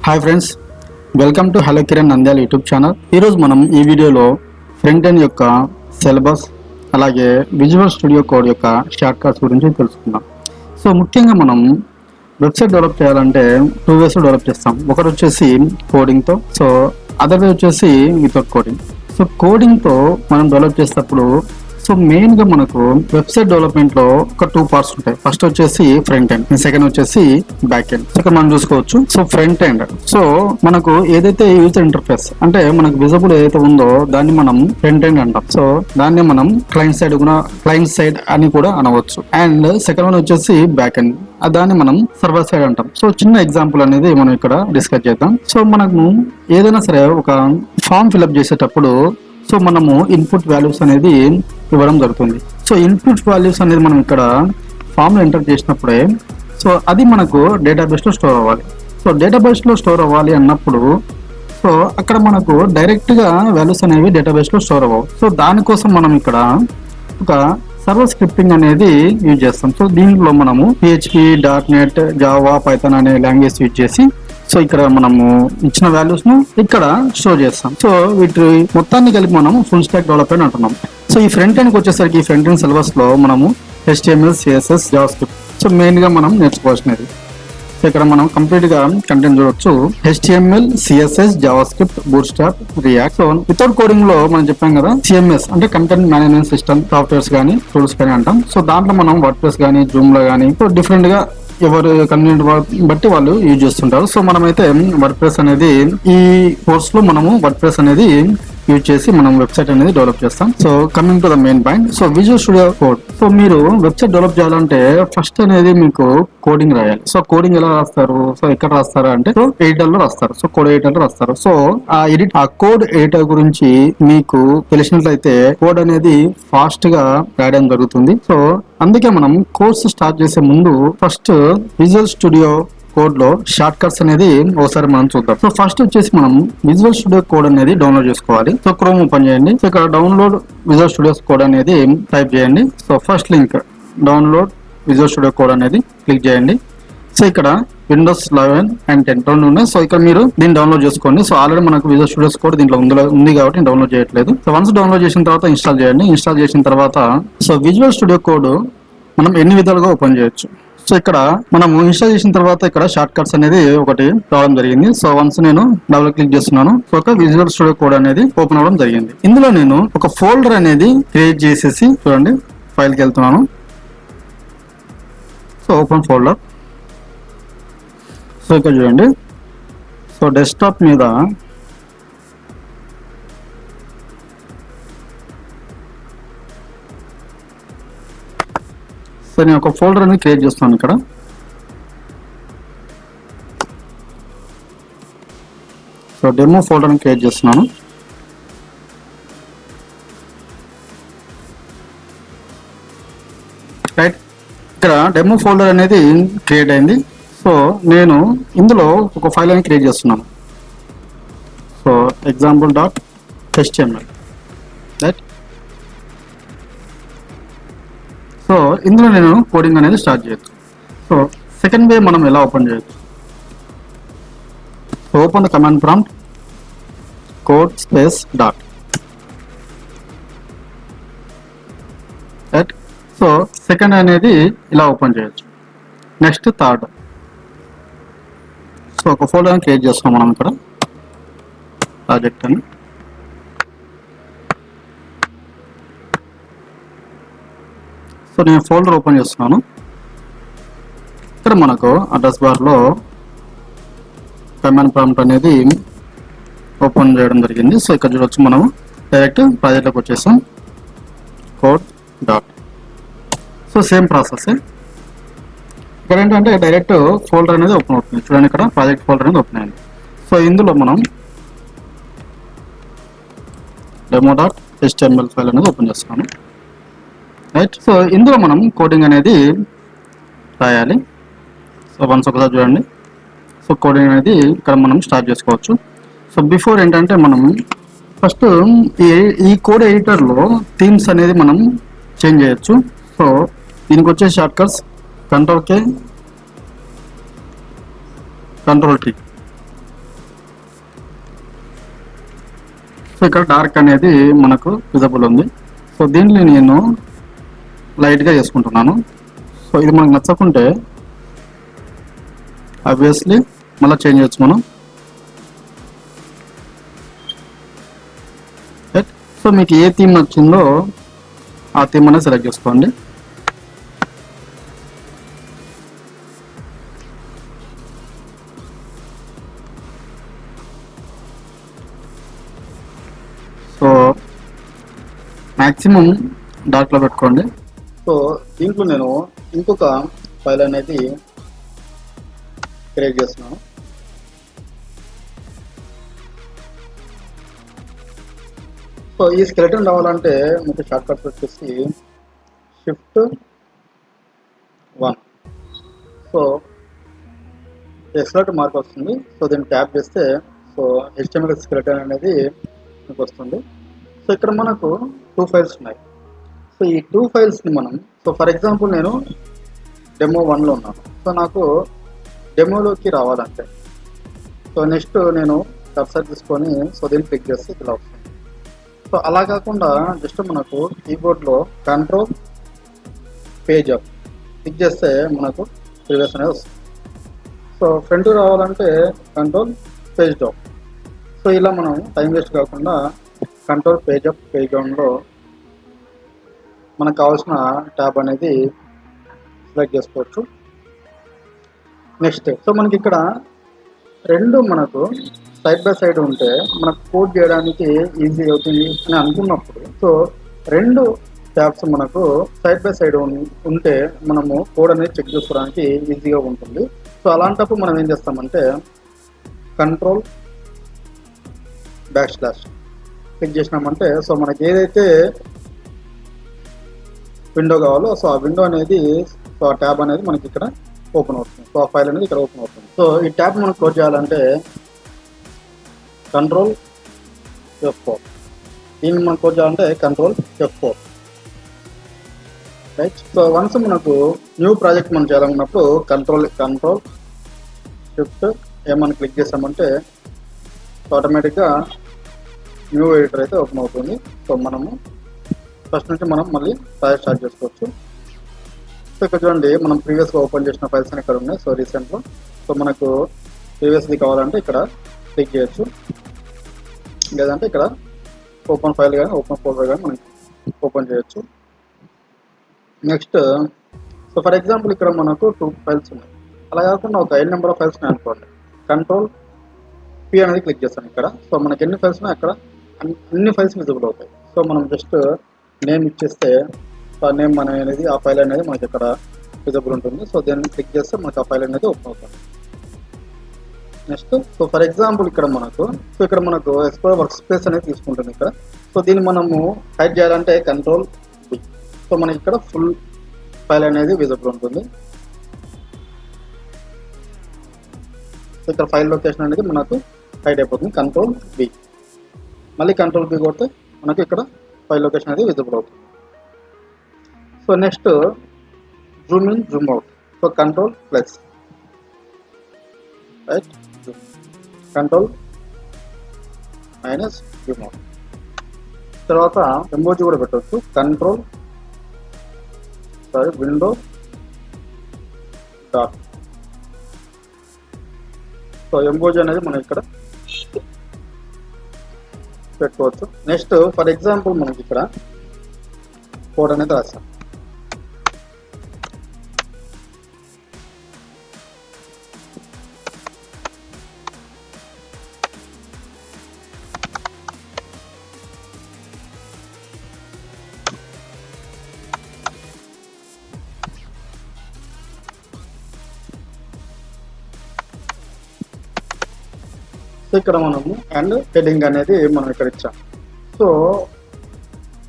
Hi friends, welcome to hello Kiran Nandyal YouTube channel. ఈరోజు మనం ఈ వీడియోలో ఫ్రంట్ ఎండ్ యొక్క సిలబస్ అలాగే విజువల్ స్టూడియో కోడ్ యొక్క షార్ట్ కట్స్ గురించి తెలుసుకుందాం. సో ముఖ్యంగా మనం వెబ్సైట్ డెవలప్ చేయాలంటే 2 వేస్ డెవలప్ చేస్తాం. ఒకటి వచ్చేసి కోడింగ్తో, సో అదర్ వే వచ్చేసి వితౌట్ కోడింగ్. సో కోడింగ్తో మనం డెవలప్ చేసేటప్పుడు సో మెయిన్గా మనకు వెబ్సైట్ డెవలప్మెంట్లో ఒక 2 పార్ట్స్ ఉంటాయి. ఫస్ట్ వచ్చేసి ఫ్రంట్ ఎండ్, సెకండ్ వచ్చేసి బ్యాక్ ఎండ్. ఇక్కడ మనం చూసుకోవచ్చు. సో ఫ్రంట్ ఎండ్, సో మనకు ఏదైతే యూజర్ ఇంటర్ఫేస్ అంటే మనకు విజిబుల్ ఏదైతే ఉందో దాన్ని మనం ఫ్రంట్ ఎండ్ అంటాం. సో దాన్ని మనం క్లయింట్ సైడ్ అని కూడా అనవచ్చు. అండ్ సెకండ్ వన్ వచ్చేసి బ్యాక్ ఎండ్, దాన్ని మనం సర్వర్ సైడ్ అంటాం. సో చిన్న ఎగ్జాంపుల్ అనేది మనం ఇక్కడ డిస్కస్ చేద్దాం. సో మనము ఏదైనా సరే ఒక ఫామ్ ఫిల్అప్ చేసేటప్పుడు సో మనము ఇన్పుట్ వాల్యూస్ అనేది ఇవ్వడం జరుగుతుంది. సో ఇన్పుట్ వాల్యూస్ అనేది మనం ఇక్కడ ఫామ్లో ఎంటర్ చేసినప్పుడే సో అది మనకు డేటాబేస్లో స్టోర్ అవ్వాలి. సో డేటాబేస్లో స్టోర్ అవ్వాలి అన్నప్పుడు సో అక్కడ మనకు డైరెక్ట్గా వాల్యూస్ అనేవి డేటాబేస్లో స్టోర్ అవ్వవు. సో దానికోసం మనం ఇక్కడ ఒక సర్వర్ స్క్రిప్టింగ్ అనేది యూజ్ చేస్తాం. సో దీంట్లో మనము PHP, .NET, జావా, పైథాన్ అనే లాంగ్వేజ్ యూజ్ చేసి సో ఇక్కడ మనము ఇచ్చిన వాల్యూస్ ను ఇక్కడ స్టోర్ చేస్తాం. సో వీటి మొత్తాన్ని కలిపి మనం ఫుల్ స్టాక్ డెవలప్మెంట్ అంటున్నాం. సో ఈ ఫ్రంట్ ఎండ్కి వచ్చేసరికి ఈ ఫ్రంట్ ఎండ్ సిలబస్ లో మనము HTML, CSS, JavaScript so main గా మనం నేర్చుకోవాల్సినది. సో ఇక్కడ మనం కంప్లీట్ గా కంటెంట్ చూడొచ్చు. HTML, CSS, JavaScript, bootstrap, react. So without coding లో మనం చెప్పాం కదా CMS అంటే కంటెంట్ మేనేజ్మెంట్ సిస్టమ్ సాఫ్ట్వేర్స్ కానీ టూల్స్ కానీ అంటాం. సో దాంట్లో మనం వర్డ్ప్రెస్ కానీ జూమ్ లో కానీ సో డిఫరెంట్ గా ఎవరు కన్వీనియంట్ బట్టి వాళ్ళు యూజ్ చేస్తుంటారు. సో మనమైతే వర్డ్ప్రెస్ అనేది ఈ కోర్స్ లో మనము వర్డ్ప్రెస్ అనేది యూజ్ చేసి మనం వెబ్సైట్ అనేది డెవలప్ చేస్తాం. So coming to the main point, so visual studio code. So మీరు వెబ్సైట్ డెవలప్ చేయాలంటే ఫస్ట్ అనేది మీకు కోడింగ్ రాయాలి. సో కోడింగ్ ఎలా రాస్తారు, సో ఎక్కడ రాస్తారు అంటే సో ఎడిటర్ లో రాస్తారు. సో కోడ్ ఎడిటర్ లో రాస్తారు. సో ఆ కోడ్ ఎడిటర్ గురించి మీకు తెలిసినట్లయితే కోడ్ అనేది ఫాస్ట్ గా రాయడం జరుగుతుంది. సో అందుకే మనం కోర్స్ స్టార్ట్ చేసే ముందు ఫస్ట్ విజువల్ స్టూడియో కోడ్ లో షార్ట్ కట్స్ అనేది ఒకసారి మనం చూద్దాం. సో ఫస్ట్ వచ్చేసి మనం విజువల్ స్టూడియో కోడ్ అనేది డౌన్లోడ్ చేసుకోవాలి. సో క్రోమ్ ఓపెన్ చేయండి. సో ఇక్కడ డౌన్లోడ్ విజువల్ స్టూడియో కోడ్ అనేది టైప్ చేయండి. So first link download visual studio code అనేది క్లిక్ చేయండి. సో ఇక్కడ Windows 11 and 10 రెండు ఉన్నాయి. సో ఇక్కడ మీరు దీన్ని డౌన్లోడ్ చేసుకోండి. సో ఆల్రెడీ మనకు విజువల్ స్టూడియో కోడ్ దీంట్లో ఉంది కాబట్టి నేను డౌన్లోడ్ చేయట్లేదు. సో వన్స్ డౌన్లోడ్ చేసిన తర్వాత ఇన్స్టాల్ చేయండి. ఇన్స్టాల్ చేసిన తర్వాత సో విజువల్ స్టూడియో కోడ్ మనం ఎన్ని విధాలుగా ఓపెన్ చేయొచ్చు. సో ఇక్కడ మనం ఇన్స్టాల్ చేసిన తర్వాత ఇక్కడ షార్ట్ కట్స్ అనేది ఒకటి రావడం జరిగింది. సో వన్స్ నేను డబుల్ క్లిక్ చేస్తున్నాను. సో ఒక విజువల్ స్టూడియో కోడ్ అనేది ఓపెన్ అవ్వడం జరిగింది. ఇందులో నేను ఒక ఫోల్డర్ అనేది క్రియేట్ చేసేసి చూడండి ఫైల్కి వెళ్తున్నాను. So open folder. సో ఇక్కడ చూడండి. సో డెస్క్టాప్ మీద సో నేను ఒక ఫోల్డర్ అనేది క్రియేట్ చేస్తాను. ఇక్కడ సో డెమో ఫోల్డర్ అని క్రియేట్ చేస్తున్నాను. రైట్, ఇక్కడ డెమో ఫోల్డర్ అనేది క్రియేట్ అయింది. సో నేను ఇందులో ఒక ఫైల్ అని క్రియేట్ చేస్తున్నాను. So example.html. రైట్, సో ఇందులో నేను కోడింగ్ అనేది స్టార్ట్ చేయొచ్చు. సో సెకండ్ వే మనం ఎలా ఓపెన్ చేయొచ్చు. So open the command prompt code space dot. Right, so second అనేది ఇలా ఓపెన్ చేయొచ్చు. Next third. సో ఒక ఫోల్డర్ క్రియేట్ చేస్తాం మనం ఇక్కడ ప్రాజెక్ట్ అని. సో నేను ఫోల్డర్ ఓపెన్ చేస్తున్నాను. ఇక్కడ మనకు అడ్రస్ బార్లో కమాండ్ ప్రాంప్ట్ అనేది ఓపెన్ చేయడం జరిగింది. సో ఇక్కడ చూడవచ్చు మనం డైరెక్ట్ ప్రాజెక్ట్లోకి వచ్చేసాం. Code dot. So same process. ఇక్కడ ఏంటంటే డైరెక్ట్ ఫోల్డర్ అనేది ఓపెన్ అవుతుంది. చూడండి ఇక్కడ ప్రాజెక్ట్ ఫోల్డర్ అనేది ఓపెన్ అయింది. సో ఇందులో మనం demo.html ఫైల్ అనేది ఓపెన్ చేస్తున్నాను. రైట్, సో ఇందులో మనం కోడింగ్ అనేది రాయాలి. సో వన్స్ ఒకసారి చూడండి. సో కోడింగ్ అనేది ఇక్కడ మనం స్టార్ట్ చేసుకోవచ్చు. సో బిఫోర్ ఏంటంటే మనం ఫస్ట్ ఈ కోడ్ ఎడిటర్లో థీమ్స్ అనేది మనం చేంజ్ చేయొచ్చు. సో దీనికి వచ్చే షార్ట్ కట్స్ Ctrl+K, Ctrl+T. ఇక్కడ డార్క్ అనేది మనకు విజిబుల్ ఉంది. సో దీన్ని నేను లైట్గా చేసుకుంటున్నాను. సో ఇది మనకు నచ్చకుంటే ఆబ్వియస్లీ మళ్ళీ చేంజ్ చేయొచ్చు మనం. సో మీకు ఏ థీమ్ నచ్చిందో ఆ థీమ్ అనేది సెలెక్ట్ చేసుకోండి. సో మ్యాక్సిమం డార్క్లో పెట్టుకోండి. సో దీంట్లో నేను ఇంకొక ఫైల్ అనేది క్రియేట్ చేస్తున్నాను. సో ఈ స్కెలెటన్ రావాలంటే మీకు షార్ట్ కట్ వచ్చేసి Shift+1. సో ఎక్స్లెట్ మార్క్ వస్తుంది. సో దీన్ని ట్యాప్ చేస్తే సో HTML స్కెలెటన్ అనేది మీకు వస్తుంది. సో ఇక్కడ మనకు 2 ఫైల్స్ ఉన్నాయి. సో ఈ 2 ఫైల్స్ని మనం సో ఫర్ ఎగ్జాంపుల్ నేను Demo1లో ఉన్నాను. సో నాకు డెమోలోకి రావాలంటే సో నెక్స్ట్ నేను కర్సర్ తీసుకొని సో దీన్ని క్లిక్ చేస్తే ఇలా వస్తుంది. సో అలా కాకుండా జస్ట్ మనకు కీబోర్డ్లో కంట్రోల్ పేజ్ అప్ క్లిక్ చేస్తే మనకు ప్రీవియస్ అనేది వస్తుంది. సో ఫ్రంట్ రావాలంటే కంట్రోల్ పేజ్ డౌన్. సో ఇలా మనం టైం వేస్ట్ కాకుండా కంట్రోల్ పేజ్ అప్ పేజ్ డౌన్లో మనకు కావాల్సిన ట్యాబ్ అనేది సెలెక్ట్ చేసుకోవచ్చు. నెక్స్ట్ సో మనకి ఇక్కడ రెండు మనకు సైడ్ బై సైడ్ ఉంటే మనకు కోడ్ చేయడానికి ఈజీ అవుతుంది అని అనుకున్నప్పుడు సో రెండు ట్యాబ్స్ మనకు సైడ్ బై సైడ్ ఉంటే మనము కోడ్ అనేది చెక్ చేసుకోవడానికి ఈజీగా ఉంటుంది. సో అలాంటప్పుడు మనం ఏం చేస్తామంటే కంట్రోల్ \/ క్లిక్ చేసినామంటే సో మనకి ఏదైతే విండో కావాలో సో ఆ విండో అనేది సో ఆ ట్యాబ్ అనేది మనకి ఇక్కడ ఓపెన్ అవుతుంది. సో ఆ ఫైల్ అనేది ఇక్కడ ఓపెన్ అవుతుంది. సో ఈ ట్యాబ్ మనం క్లోజ్ చేయాలంటే కంట్రోల్ F4. దీన్ని మనం క్లోజ్ చేయాలంటే control F4. Right. So once మనకు న్యూ ప్రాజెక్ట్ మనం చేయాలనుకున్నప్పుడు కంట్రోల్ Shift+A మనం క్లిక్ చేసామంటే ఆటోమేటిక్గా న్యూ ఎడిటర్ అయితే ఓపెన్ అవుతుంది. సో మనము ఫస్ట్ నుంచి మనం మళ్ళీ ప్రాజెక్ట్ స్టార్ట్ చేసుకోవచ్చు. సో ఇక్కడ చూడండి మనం ప్రీవియస్గా ఓపెన్ చేసిన ఫైల్స్ అని ఇక్కడ ఉన్నాయి. సో రీసెంట్లో సో మనకు ప్రీవియస్ది కావాలంటే ఇక్కడ క్లిక్ చేయొచ్చు, లేదంటే ఇక్కడ ఓపెన్ ఫైల్ కానీ ఓపెన్ ఫోల్డర్ కానీ మనం ఓపెన్ చేయొచ్చు. నెక్స్ట్ సో ఫర్ ఎగ్జాంపుల్ ఇక్కడ మనకు 2 ఫైల్స్ ఉన్నాయి. అలా కాకుండా ఒక n నెంబర్ ఆఫ్ ఫైల్స్ ఉన్నాయి అనుకోండి. కంట్రోల్ P అనేది క్లిక్ చేస్తాను ఇక్కడ. సో మనకి ఎన్ని ఫైల్స్ ఉన్నాయి అక్కడ అన్ని ఫైల్స్ విజిబుల్ అవుతాయి. సో మనం జస్ట్ నేమ్ ఇచ్చేస్తే ఆ నేమ్ అనేది ఆ ఫైల్ అనేది మనకి ఇక్కడ విజిబుల్ ఉంటుంది. సో దీన్ని క్లిక్ చేస్తే మనకు ఆ ఫైల్ అనేది ఓపెన్ అవుతుంది. నెక్స్ట్ సో ఫర్ ఎగ్జాంపుల్ ఇక్కడ మనకు ఎక్స్ప్లోరర్ వర్క్ స్పేస్ అనేది తీసుకుంటుంది ఇక్కడ. సో దీన్ని మనము హైడ్ చేయాలంటే కంట్రోల్ B. సో మనకి ఇక్కడ ఫుల్ ఫైల్ అనేది విజిబుల్ ఉంటుంది. సో ఇక్కడ ఫైల్ లొకేషన్ అనేది మనకు హైడ్ అయిపోతుంది. కంట్రోల్ B, మళ్ళీ కంట్రోల్ B కొడితే మనకి ఇక్కడ ఫైల్ లొకేషన్ అనేది విజిబుల్ అవుతుంది. So next Zoom in Zoom out. So control plus right, control minus Zoom out. తర్వాత ఎంబోజీ కూడా పెట్టవచ్చు. Control window dot. సో ఎంబోజీ అనేది మనం ఇక్కడ పెట్టుకోవచ్చు. నెక్స్ట్ ఫర్ ఎగ్జాంపుల్ మనకి ఇక్కడ కోడ్ అనేది రాస్తాం. సో ఇక్కడ మనము అండ్ హెడ్డింగ్ అనేది మనం ఇక్కడ ఇచ్చాం. సో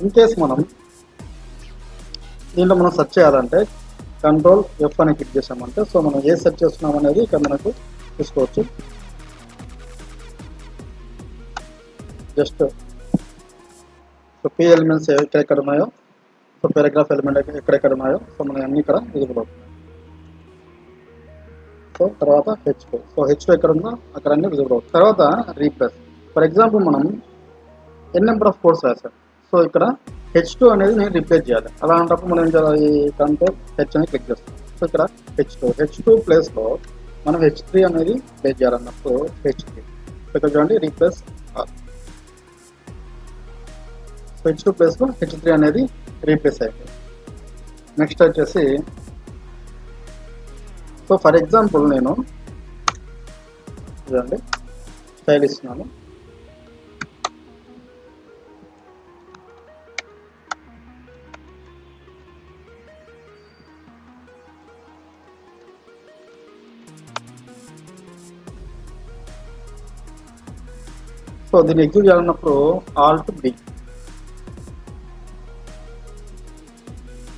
ఇన్ కేస్ మనం దీంట్లో మనం సెర్చ్ చేయాలంటే కంట్రోల్ F అని క్లిక్ చేసామంటే సో మనం ఏ సెర్చ్ చేస్తున్నాం అనేది ఇక్కడ మనకు చూసుకోవచ్చు. జస్ట్ సో P ఎలిమెంట్స్ ఎక్కడెక్కడ ఉన్నాయో, సో పారాగ్రాఫ్ ఎలిమెంట్ ఎక్కడెక్కడ ఉన్నాయో సో మనం అన్ని ఇక్కడ విజిబుల్ అవుతుంది. సో తర్వాత H2. సో H2 ఎక్కడ ఉందో అక్కడ అన్ని విజిబుల్ అవుతుంది. తర్వాత రీప్లేస్. ఫర్ ఎగ్జాంపుల్ మనం ఎన్ నెంబర్ ఆఫ్ కోడ్స్ రాశాను. సో ఇక్కడ H2 అనేది నేను రీప్లేస్ చేయాలి. అలాంటప్పుడు మనం ఏం చేయాలి, కంట్రోల్ హెచ్ అని క్లిక్ చేస్తాం. సో ఇక్కడ హెచ్ టూ ప్లేస్లో మనం H3 అనేది ప్లేస్ చేయాలన్నప్పుడు H3 ఇక్కడ చూడండి రీప్లేస్ ఆల్. సో H2 ప్లేస్లో H3 అనేది రీప్లేస్ అయిపోయింది. నెక్స్ట్ వచ్చేసి సో ఫర్ ఎగ్జాంపుల్ నేను చూడండి స్టైల్ ఇస్తున్నాను. సో దీన్ని ఎగ్జిక్యూట్ చేయాలన్నప్పుడు ఆల్ట్ బి.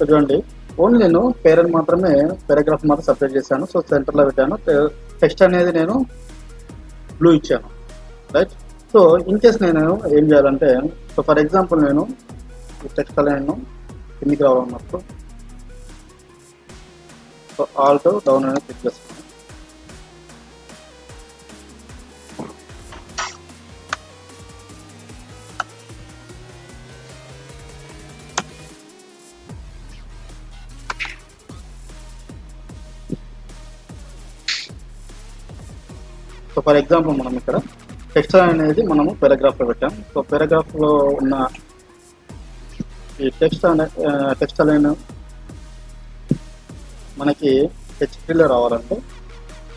చూడండి ఓన్లీ నేను పేరెంట్ మాత్రమే పారాగ్రాఫ్ మాత్రం సపరేట్ చేశాను. సో సెంటర్లో పెట్టాను. టెక్స్ట్ అనేది నేను బ్లూ ఇచ్చాను, రైట్. సో ఇన్ కేస్ నేను ఏం చేయాలంటే, సో ఫర్ ఎగ్జాంపుల్ నేను ఈ టెక్స్ట్ నేను కిందికి రావాలన్నప్పుడు సో ఆల్ట్ డౌన్ అనేది క్లిక్ చేస్తాను. సో ఫర్ ఎగ్జాంపుల్ మనం ఇక్కడ టెక్స్ట్ అనేది మనము పారాగ్రాఫ్లో పెట్టాం. సో పారాగ్రాఫ్లో ఉన్న ఈ టెక్స్ట్ లైన్ మనకి H3లో రావాలంటే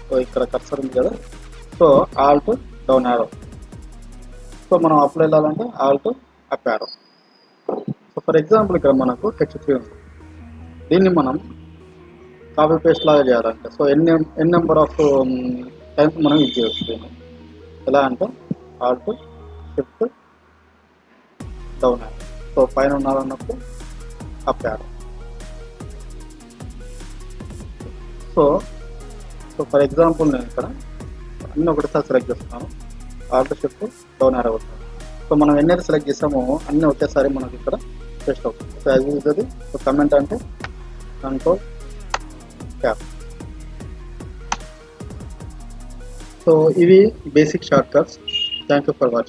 సో ఇక్కడ కర్సర్ ఉంది కదా, so Alt down arrow. So మనం అప్లో వెళ్ళాలంటే Alt up arrow. So for example ఇక్కడ మనకు H3 ఉంది. దీన్ని మనం కాపీ పేస్ట్ లాగా చేయాలంటే so N number of times మనం యూజ్ చేయవచ్చు. ఎలా అంటే alt shift down arrow. So పైన ఉన్నారన్నప్పుడు up arrow. So for example నేను ఇక్కడ అన్నీ ఒకటిసారి సెలెక్ట్ చేస్తున్నాను. ఆల్ట్ షిఫ్ట్ డౌన్ యారో అవుతుంది. సో మనం ఎన్ని సెలెక్ట్ చేసామో అన్నీ ఒకేసారి మనకి ఇక్కడ పేస్ట్ అవుతుంది. సో యాజ్ యూజ్ అది. సో కమెంట్ అంటే కంట్రోల్ క్యాప్. సో ఇవి basic short cuts. Thank you for watching.